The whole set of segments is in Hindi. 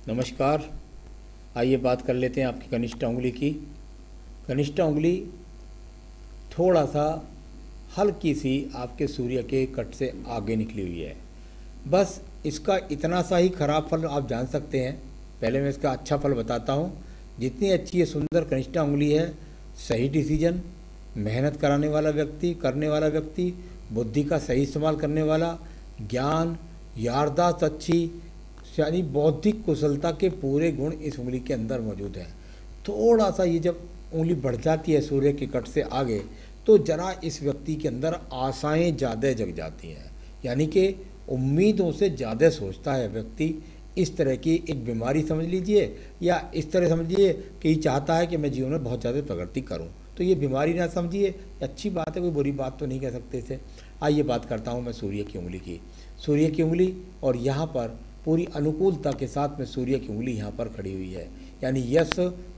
नमस्कार। आइए बात कर लेते हैं आपकी कनिष्ठ उंगली की। कनिष्ठ उंगली थोड़ा सा हल्की सी आपके सूर्य के कट से आगे निकली हुई है। बस इसका इतना सा ही खराब फल आप जान सकते हैं। पहले मैं इसका अच्छा फल बताता हूँ। जितनी अच्छी ये सुंदर कनिष्ठ उंगली है, सही डिसीजन, मेहनत कराने वाला व्यक्ति, करने वाला व्यक्ति, बुद्धि का सही इस्तेमाल करने वाला, ज्ञान, याददाश्त अच्छी, यानी बौद्धिक कुशलता के पूरे गुण इस उंगली के अंदर मौजूद हैं। थोड़ा सा ये जब उंगली बढ़ जाती है सूर्य के कट से आगे, तो जरा इस व्यक्ति के अंदर आशाएं ज़्यादा जग जाती हैं, यानी कि उम्मीदों से ज़्यादा सोचता है व्यक्ति। इस तरह की एक बीमारी समझ लीजिए, या इस तरह समझिए कि ये चाहता है कि मैं जीवन में बहुत ज़्यादा प्रगति करूं। तो ये बीमारी ना समझिए, अच्छी बात है, कोई बुरी बात तो नहीं कह सकते इसे। आइए बात करता हूं मैं सूर्य की उंगली की। सूर्य की उंगली, और यहाँ पर पूरी अनुकूलता के साथ में सूर्य की उंगली यहाँ पर खड़ी हुई है, यानी यश,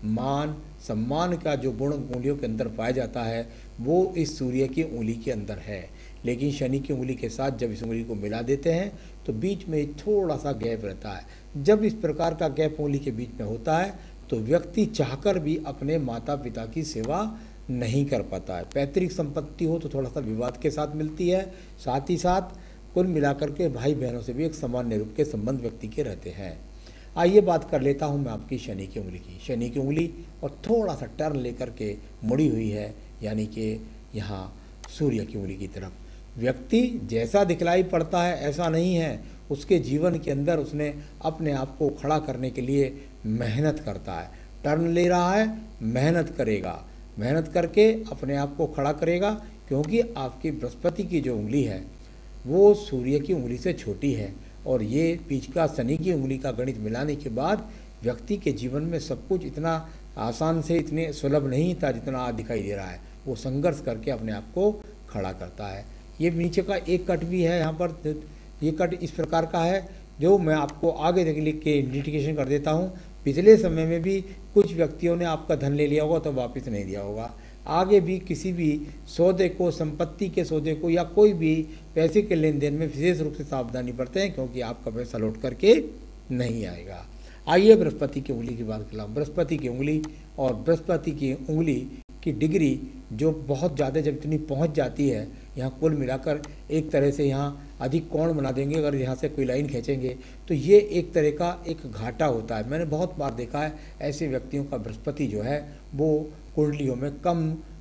मान, सम्मान का जो गुण उंगलियों के अंदर पाया जाता है वो इस सूर्य की उंगली के अंदर है। लेकिन शनि की उंगली के साथ जब इस उंगली को मिला देते हैं तो बीच में थोड़ा सा गैप रहता है। जब इस प्रकार का गैप उंगली के बीच में होता है तो व्यक्ति चाहकर भी अपने माता पिता की सेवा नहीं कर पाता है। पैतृक संपत्ति हो तो थोड़ा सा विवाद के साथ मिलती है, साथ ही साथ कुल मिलाकर के भाई बहनों से भी एक सामान्य रूप के संबंध व्यक्ति के रहते हैं। आइए बात कर लेता हूं मैं आपकी शनि की उंगली की। शनि की उंगली और थोड़ा सा टर्न लेकर के मुड़ी हुई है, यानी कि यहाँ सूर्य की उंगली की तरफ। व्यक्ति जैसा दिखलाई पड़ता है ऐसा नहीं है, उसके जीवन के अंदर उसने अपने आप को खड़ा करने के लिए मेहनत करता है। टर्न ले रहा है, मेहनत करेगा, मेहनत करके अपने आप को खड़ा करेगा, क्योंकि आपकी बृहस्पति की जो उंगली है वो सूर्य की उंगली से छोटी है। और ये बीच का शनि की उंगली का गणित मिलाने के बाद व्यक्ति के जीवन में सब कुछ इतना आसान से, इतने सुलभ नहीं था जितना आज दिखाई दे रहा है। वो संघर्ष करके अपने आप को खड़ा करता है। ये नीचे का एक कट भी है यहाँ पर, ये कट इस प्रकार का है जो मैं आपको आगे लिख के इंडिकेशन कर देता हूँ। पिछले समय में भी कुछ व्यक्तियों ने आपका धन ले लिया होगा तो वापस नहीं दिया होगा। आगे भी किसी भी सौदे को, संपत्ति के सौदे को, या कोई भी पैसे के लेन देन में विशेष रूप से सावधानी बरतें हैं, क्योंकि आपका पैसा लौट करके नहीं आएगा। आइए बृहस्पति की उंगली की बात कर। बृहस्पति की उंगली और बृहस्पति की उंगली की डिग्री जो बहुत ज़्यादा जब इतनी पहुँच जाती है, यहाँ कुल मिलाकर एक तरह से यहाँ अधिक कोण बना देंगे। अगर यहाँ से कोई लाइन खींचेंगे तो ये एक तरह का एक घाटा होता है। मैंने बहुत बार देखा है ऐसे व्यक्तियों का बृहस्पति जो है वो कुंडलियों में कम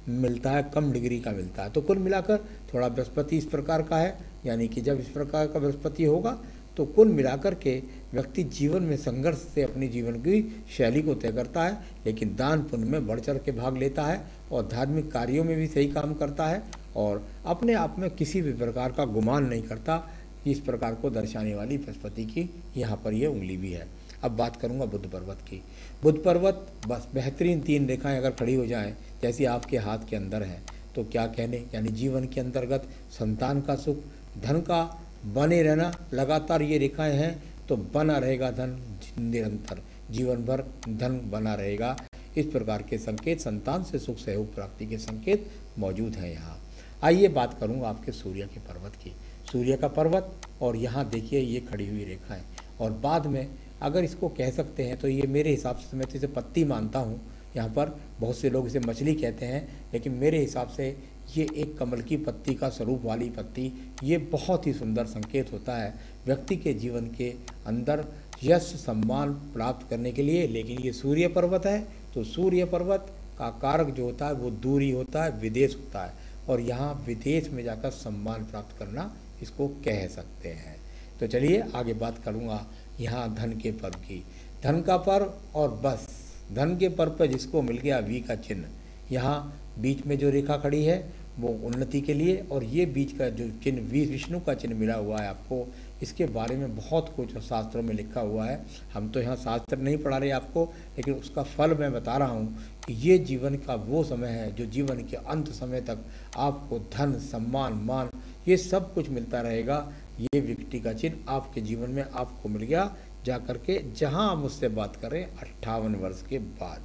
मिलता है, कम डिग्री का मिलता है। तो कुल मिलाकर थोड़ा बृहस्पति इस प्रकार का है, यानी कि जब इस प्रकार का बृहस्पति होगा तो कुल मिलाकर के व्यक्ति जीवन में संघर्ष से अपनी जीवन की शैली को तय करता है, लेकिन दान पुण्य में बढ़ चढ़ के भाग लेता है और धार्मिक कार्यों में भी सही काम करता है और अपने आप में किसी भी प्रकार का गुमान नहीं करता। इस प्रकार को दर्शाने वाली बृहस्पति की यहाँ पर यह उंगली भी है। अब बात करूँगा बुध पर्वत की। बुध पर्वत बस बेहतरीन 3 रेखाएं अगर खड़ी हो जाएं जैसी आपके हाथ के अंदर हैं तो क्या कहने, यानी जीवन के अंतर्गत संतान का सुख, धन का बने रहना, लगातार ये रेखाएं हैं तो बना रहेगा धन, निरंतर जीवन भर धन बना रहेगा। इस प्रकार के संकेत, संतान से सुख सहयोग प्राप्ति के संकेत मौजूद हैं यहाँ। आइए बात करूँगा आपके सूर्य के पर्वत की। सूर्य का पर्वत, और यहाँ देखिए ये खड़ी हुई रेखाएं, और बाद में अगर इसको कह सकते हैं तो ये मेरे हिसाब से, मैं तो इसे पत्ती मानता हूँ। यहाँ पर बहुत से लोग इसे मछली कहते हैं, लेकिन मेरे हिसाब से ये एक कमल की पत्ती का स्वरूप वाली पत्ती, ये बहुत ही सुंदर संकेत होता है व्यक्ति के जीवन के अंदर यश सम्मान प्राप्त करने के लिए। लेकिन ये सूर्य पर्वत है तो सूर्य पर्वत का कारक जो होता है वो दूरी होता है, विदेश होता है, और यहाँ विदेश में जाकर सम्मान प्राप्त करना इसको कह सकते हैं। तो चलिए आगे बात करूँगा यहाँ धन के पर्व की। धन का पर्व, और बस धन के पर्व पर जिसको मिल गया वी का चिन्ह, यहाँ बीच में जो रेखा खड़ी है वो उन्नति के लिए, और ये बीच का जो चिन्ह विष्णु का चिन्ह मिला हुआ है आपको, इसके बारे में बहुत कुछ शास्त्रों में लिखा हुआ है। हम तो यहाँ शास्त्र नहीं पढ़ा रहे आपको, लेकिन उसका फल मैं बता रहा हूँ कि ये जीवन का वो समय है जो जीवन के अंत समय तक आपको धन, सम्मान, मान, ये सब कुछ मिलता रहेगा। ये विकटी का चिन्ह आपके जीवन में आपको मिल गया जा करके, जहाँ आप मुझसे बात करें 58 वर्ष के बाद।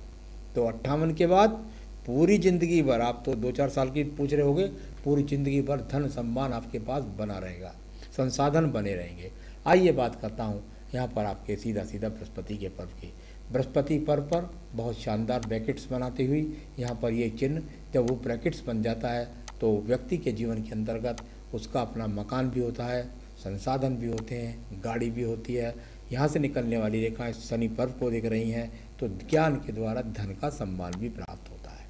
तो 58 के बाद पूरी ज़िंदगी भर, आप तो 2-4 साल की पूछ रहे होगे, पूरी ज़िंदगी भर धन सम्मान आपके पास बना रहेगा, संसाधन बने रहेंगे। आइए बात करता हूँ यहाँ पर आपके सीधा सीधा बृहस्पति के पर्व की, बृहस्पति पर्व पर बहुत शानदार ब्रैकेट्स बनाते हुए यहाँ पर ये चिन्ह जब वो ब्रैकेट्स बन जाता है तो व्यक्ति के जीवन के अंतर्गत उसका अपना मकान भी होता है, संसाधन भी होते हैं, गाड़ी भी होती है। यहाँ से निकलने वाली रेखाएं शनि पर्व को दिख रही हैं तो ज्ञान के द्वारा धन का सम्मान भी प्राप्त होता है।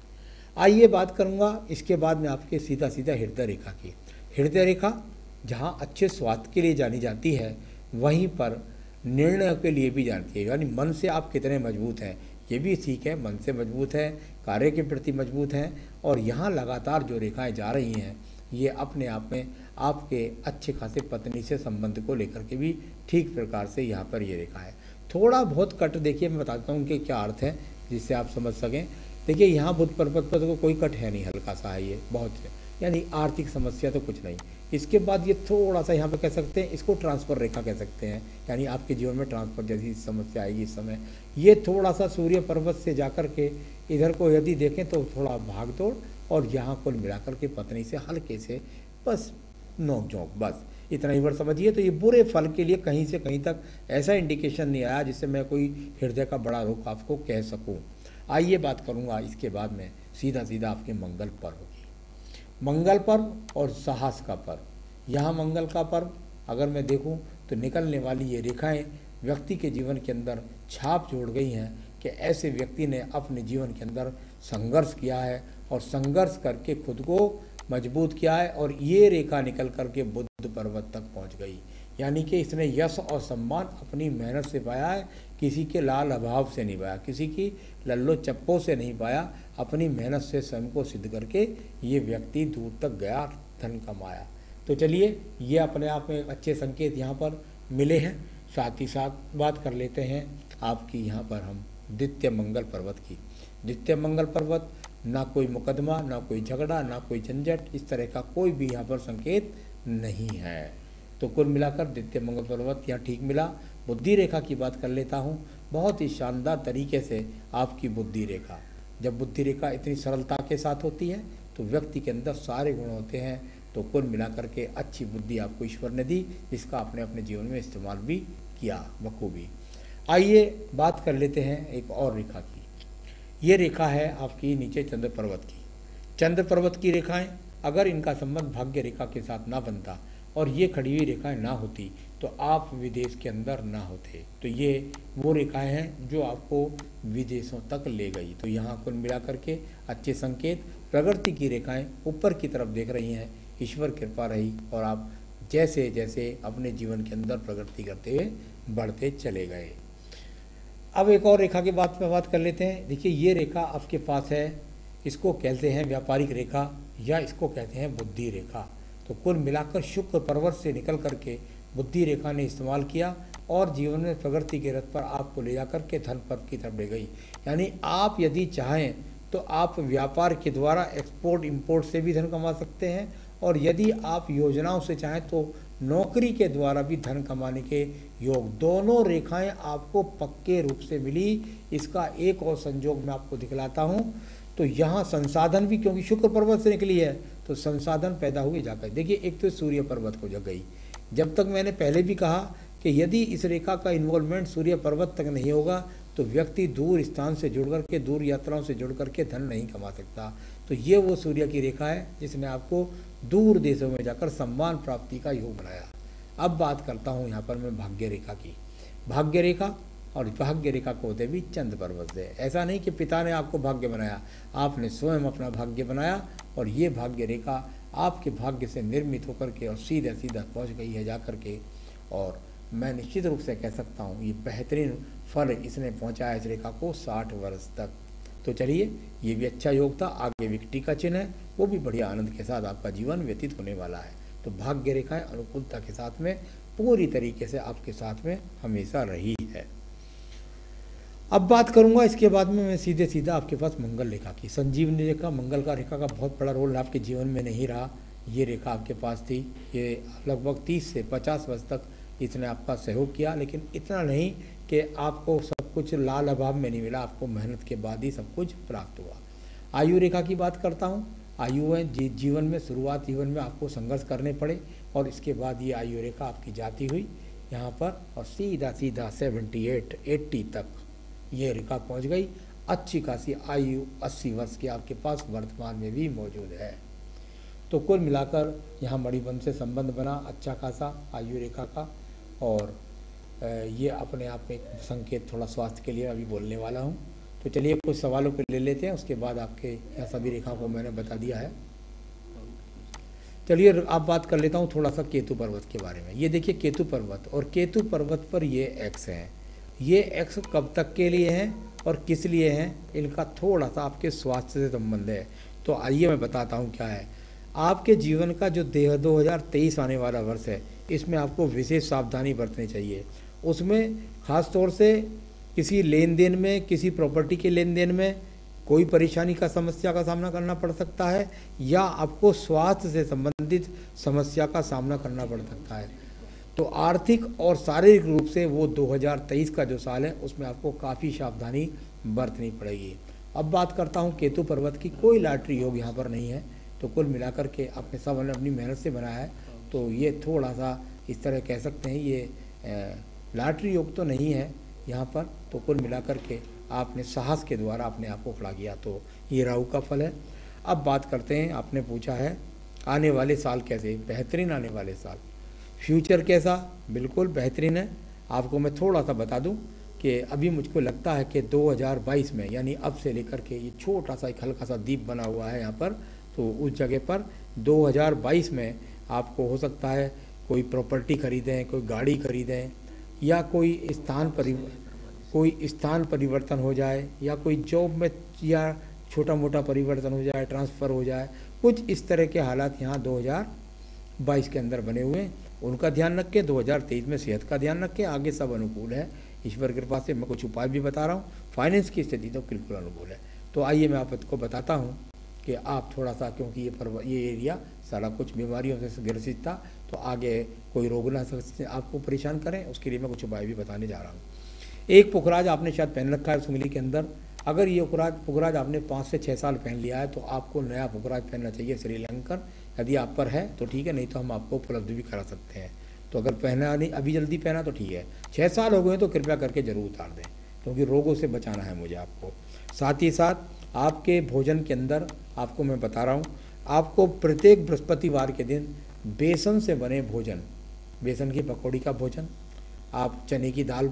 आइए बात करूँगा इसके बाद में आपके सीधा सीधा हृदय रेखा की। हृदय रेखा जहाँ अच्छे स्वास्थ्य के लिए जानी जाती है वहीं पर निर्णय के लिए भी जानती है, यानी मन से आप कितने मजबूत हैं ये भी ठीक है, मन से मजबूत है, कार्य के प्रति मजबूत हैं। और यहाँ लगातार जो रेखाएं जा रही हैं ये अपने आप में आपके अच्छे खासे पत्नी से संबंध को लेकर के भी ठीक प्रकार से यहाँ पर ये रेखा है। थोड़ा बहुत कट देखिए, मैं बताता हूँ कि क्या अर्थ है जिससे आप समझ सकें। देखिए यहाँ बुध पर्वत पर तो कोई कट है नहीं, हल्का सा है ये, बहुत है, यानी आर्थिक समस्या तो कुछ नहीं। इसके बाद ये थोड़ा सा यहाँ पे कह सकते हैं, इसको ट्रांसफ़र रेखा कह सकते हैं, यानी आपके जीवन में ट्रांसफ़र जैसी समस्या आएगी इस समय। ये थोड़ा सा सूर्य पर्वत से जाकर के इधर को यदि देखें तो थोड़ा भाग दौड़, और यहाँ कुल मिलाकर के पत्नी से हल्के से बस नोक झोंक, बस इतना ही वर्ड समझिए। तो ये बुरे फल के लिए कहीं से कहीं तक ऐसा इंडिकेशन नहीं आया जिससे मैं कोई हृदय का बड़ा रोग आपको कह सकूँ। आइए बात करूँगा इसके बाद में सीधा सीधा आपके मंगल पर्व की। मंगल पर्व और साहस का पर्व। यहाँ मंगल का पर्व अगर मैं देखूं तो निकलने वाली ये रेखाएं व्यक्ति के जीवन के अंदर छाप जोड़ गई हैं कि ऐसे व्यक्ति ने अपने जीवन के अंदर संघर्ष किया है और संघर्ष करके खुद को मजबूत किया है, और ये रेखा निकल करके बुध पर्वत तक पहुंच गई। यानी कि इसने यश और सम्मान अपनी मेहनत से पाया है, किसी के लाल अभाव से नहीं पाया, किसी की लल्लो चप्पो से नहीं पाया, अपनी मेहनत से स्वयं को सिद्ध करके ये व्यक्ति दूर तक गया, धन कमाया। तो चलिए ये अपने आप में एक अच्छे संकेत यहाँ पर मिले हैं। साथ ही साथ बात कर लेते हैं आपकी यहाँ पर हम द्वितीय मंगल पर्वत की। द्वितीय मंगल पर्वत ना कोई मुकदमा, ना कोई झगड़ा, ना कोई झंझट, इस तरह का कोई भी यहाँ पर संकेत नहीं है। तो कुल मिलाकर द्वितीय मंगल पर्वत यहाँ ठीक मिला। बुद्धि रेखा की बात कर लेता हूँ। बहुत ही शानदार तरीके से आपकी बुद्धि रेखा, जब बुद्धि रेखा इतनी सरलता के साथ होती है तो व्यक्ति के अंदर सारे गुण होते हैं। तो कुल मिलाकर के अच्छी बुद्धि आपको ईश्वर ने दी, जिसका आपने अपने जीवन में इस्तेमाल भी किया बखूबी। आइए बात कर लेते हैं एक और रेखा की। ये रेखा है आपकी नीचे चंद्र पर्वत की। चंद्र पर्वत की रेखाएं अगर इनका संबंध भाग्य रेखा के साथ ना बनता और ये खड़ी हुई रेखाएं ना होती तो आप विदेश के अंदर ना होते। तो ये वो रेखाएं हैं जो आपको विदेशों तक ले गई। तो यहाँ कुल मिला करके अच्छे संकेत। प्रगति की रेखाएं ऊपर की तरफ देख रही हैं, ईश्वर कृपा रही और आप जैसे जैसे अपने जीवन के अंदर प्रगति करते हुए बढ़ते चले गए। अब एक और रेखा की बात में बात कर लेते हैं। देखिए ये रेखा आपके पास है, इसको कहते हैं व्यापारिक रेखा या इसको कहते हैं बुद्धि रेखा। तो कुल मिलाकर शुक्र पर्वत से निकल करके बुद्धि रेखा ने इस्तेमाल किया और जीवन में प्रगति के रथ पर आपको ले जाकर के धन पर्व की तरफ ले गई। यानी आप यदि चाहें तो आप व्यापार के द्वारा एक्सपोर्ट इंपोर्ट से भी धन कमा सकते हैं, और यदि आप योजनाओं से चाहें तो नौकरी के द्वारा भी धन कमाने के योग। दोनों रेखाएं आपको पक्के रूप से मिली। इसका एक और संयोग मैं आपको दिखलाता हूं। तो यहाँ संसाधन भी, क्योंकि शुक्र पर्वत से निकली है तो संसाधन पैदा हुए जाकर। देखिए एक तो सूर्य पर्वत को जग गई। जब तक मैंने पहले भी कहा कि यदि इस रेखा का इन्वॉल्वमेंट सूर्य पर्वत तक नहीं होगा तो व्यक्ति दूर स्थान से जुड़ करके, दूर यात्राओं से जुड़ करके धन नहीं कमा सकता। तो ये वो सूर्य की रेखा है जिसने आपको दूर देशों में जाकर सम्मान प्राप्ति का योग बनाया। अब बात करता हूँ यहाँ पर मैं भाग्य रेखा की। भाग्य रेखा और भाग्य रेखा को होते भी चंद्र पर्वत से। ऐसा नहीं कि पिता ने आपको भाग्य बनाया, आपने स्वयं अपना भाग्य बनाया, और ये भाग्य रेखा आपके भाग्य से निर्मित होकर के और सीधा सीधा पहुँच गई है जाकर के। और मैं निश्चित रूप से कह सकता हूँ ये बेहतरीन फल इसने पहुँचाया इस रेखा को 60 वर्ष तक। तो चलिए ये भी अच्छा योग था। आगे विकटी का चिन्ह है, वो भी बढ़िया आनंद के साथ आपका जीवन व्यतीत होने वाला है। तो भाग्य रेखाएं अनुकूलता के साथ में पूरी तरीके से आपके साथ में हमेशा रही है। अब बात करूंगा इसके बाद में मैं सीधे सीधा आपके पास मंगल रेखा की। संजीवनी रेखा, मंगल का रेखा का बहुत बड़ा रोल आपके जीवन में नहीं रहा। ये रेखा आपके पास थी, ये लगभग 30 से 50 वर्ष तक इसने आपका सहयोग किया, लेकिन इतना नहीं कि आपको सब कुछ लाल अभाव में नहीं मिला, आपको मेहनत के बाद ही सब कुछ प्राप्त हुआ। आयु रेखा की बात करता हूँ। आयु में जीवन में शुरुआत जीवन में आपको संघर्ष करने पड़े और इसके बाद ये आयु रेखा आपकी जाती हुई यहाँ पर, और सीधा सीधा 78 80 तक ये रेखा पहुँच गई। अच्छी खासी आयु 80 वर्ष की आपके पास वर्तमान में भी मौजूद है। तो कुल मिलाकर यहाँ मणिबंध से संबंध बना अच्छा खासा आयु रेखा का, और ये अपने आप में एक संकेत थोड़ा स्वास्थ्य के लिए अभी बोलने वाला हूँ। तो चलिए कुछ सवालों को ले लेते हैं, उसके बाद आपके यहाँ सभी रेखाओं को मैंने बता दिया है। चलिए आप बात कर लेता हूँ थोड़ा सा केतु पर्वत के बारे में। ये देखिए केतु पर्वत, और केतु पर्वत पर ये एक्स हैं। ये एक्स कब तक के लिए हैं और किस लिए हैं, इनका थोड़ा सा आपके स्वास्थ्य से संबंध है। तो आइए मैं बताता हूँ क्या है। आपके जीवन का जो 2023 आने वाला वर्ष है, इसमें आपको विशेष सावधानी बरतनी चाहिए। उसमें ख़ास तौर से किसी लेन देन में, किसी प्रॉपर्टी के लेन देन में कोई परेशानी का समस्या का सामना करना पड़ सकता है, या आपको स्वास्थ्य से संबंधित समस्या का सामना करना पड़ सकता है। तो आर्थिक और शारीरिक रूप से वो 2023 का जो साल है, उसमें आपको काफ़ी सावधानी बरतनी पड़ेगी। अब बात करता हूँ केतु पर्वत की। कोई लॉटरी योग यहाँ पर नहीं है, तो कुल मिलाकर के आपने सब अपनी मेहनत से बनाया है, तो ये थोड़ा सा इस तरह कह सकते हैं, ये लॉटरी योग तो नहीं है यहाँ पर। तो कुल मिलाकर के आपने साहस के द्वारा अपने आप को खड़ा किया, तो ये राहु का फल है। अब बात करते हैं, आपने पूछा है आने वाले साल कैसे। बेहतरीन आने वाले साल, फ्यूचर कैसा, बिल्कुल बेहतरीन है। आपको मैं थोड़ा सा बता दूं कि अभी मुझको लगता है कि 2022 में, यानी अब से लेकर के, ये छोटा सा एक हल्का सा द्वीप बना हुआ है यहाँ पर, तो उस जगह पर 2022 में आपको हो सकता है कोई प्रॉपर्टी खरीदें, कोई गाड़ी खरीदें, या कोई स्थान परिवर्तन हो जाए, या कोई जॉब में या छोटा मोटा परिवर्तन हो जाए, ट्रांसफ़र हो जाए। कुछ इस तरह के हालात यहाँ 2022 के अंदर बने हुए हैं, उनका ध्यान रखें। 2023 में सेहत का ध्यान रखें, आगे सब अनुकूल है। ईश्वर की कृपा से मैं कुछ उपाय भी बता रहा हूँ। फाइनेंस की स्थिति तो बिल्कुल अनुकूल है। तो आइए मैं आपको बताता हूँ कि आप थोड़ा सा, क्योंकि ये एरिया सारा कुछ बीमारियों से ग्रसित था, तो आगे कोई रोग ना आपको परेशान करें, उसके लिए मैं कुछ उपाय भी बताने जा रहा हूँ। एक पुखराज आपने शायद पहन रखा है उस उंगली के अंदर। अगर ये पुखराज आपने 5 से 6 साल पहन लिया है, तो आपको नया पुखराज पहनना चाहिए श्रीलंकर। यदि आप पर है तो ठीक है, नहीं तो हम आपको उपलब्ध भी करा सकते हैं। तो अगर पहना नहीं, अभी जल्दी पहना तो ठीक है, 6 साल हो गए तो कृपया करके ज़रूर उतार दें, क्योंकि रोगों से बचाना है मुझे आपको। साथ ही साथ आपके भोजन के अंदर आपको मैं बता रहा हूँ, आपको प्रत्येक बृहस्पतिवार के दिन बेसन से बने भोजन, बेसन की पकौड़ी का भोजन, आप चने की दाल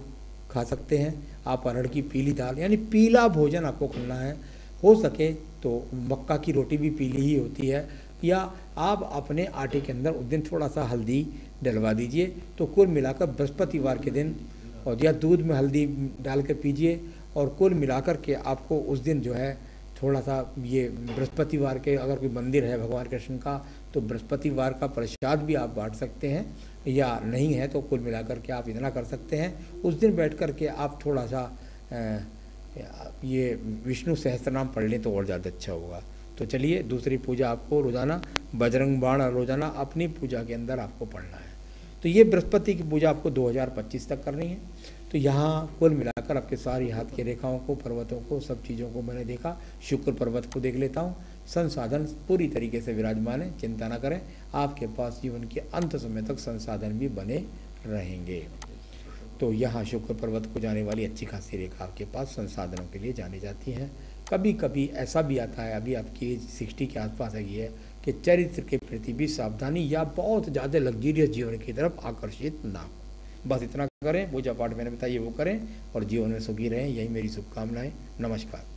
खा सकते हैं, आप अरहर की पीली दाल, यानी पीला भोजन आपको खाना है। हो सके तो मक्का की रोटी भी पीली ही होती है, या आप अपने आटे के अंदर उस दिन थोड़ा सा हल्दी डलवा दीजिए। तो कुल मिलाकर बृहस्पतिवार के दिन, और या दूध में हल्दी डाल कर पीजिए, और कुल मिलाकर के आपको उस दिन जो है थोड़ा सा ये बृहस्पतिवार के, अगर कोई मंदिर है भगवान कृष्ण का, तो बृहस्पतिवार का प्रसाद भी आप बांट सकते हैं, या नहीं है तो कुल मिलाकर के आप इतना कर सकते हैं, उस दिन बैठ कर के आप थोड़ा सा ये विष्णु सहस्त्रनाम पढ़ लें तो और ज़्यादा अच्छा होगा। तो चलिए, दूसरी पूजा आपको रोज़ाना बजरंग बाण रोज़ाना अपनी पूजा के अंदर आपको पढ़ना है। तो ये बृहस्पति की पूजा आपको 2025 तक करनी है। तो यहाँ कुल मिलाकर आपके सारी हाथ की रेखाओं को, पर्वतों को, सब चीज़ों को मैंने देखा। शुक्र पर्वत को देख लेता हूँ, संसाधन पूरी तरीके से विराजमान है, चिंता ना करें, आपके पास जीवन के अंत समय तक संसाधन भी बने रहेंगे। तो यहाँ शुक्र पर्वत को जाने वाली अच्छी खासी रेखा आपके पास संसाधनों के लिए जानी जाती है। कभी कभी ऐसा भी आता है, अभी आपकी एज 60 के आसपास आई है, कि चरित्र के प्रति भी सावधानी, या बहुत ज़्यादा लग्जरियस जीवन की तरफ आकर्षित ना हो। बस इतना करें, पूजा पाठ मैंने बताइए वो करें, और जीवन में सुखी रहें, यही मेरी शुभकामनाएं। नमस्कार।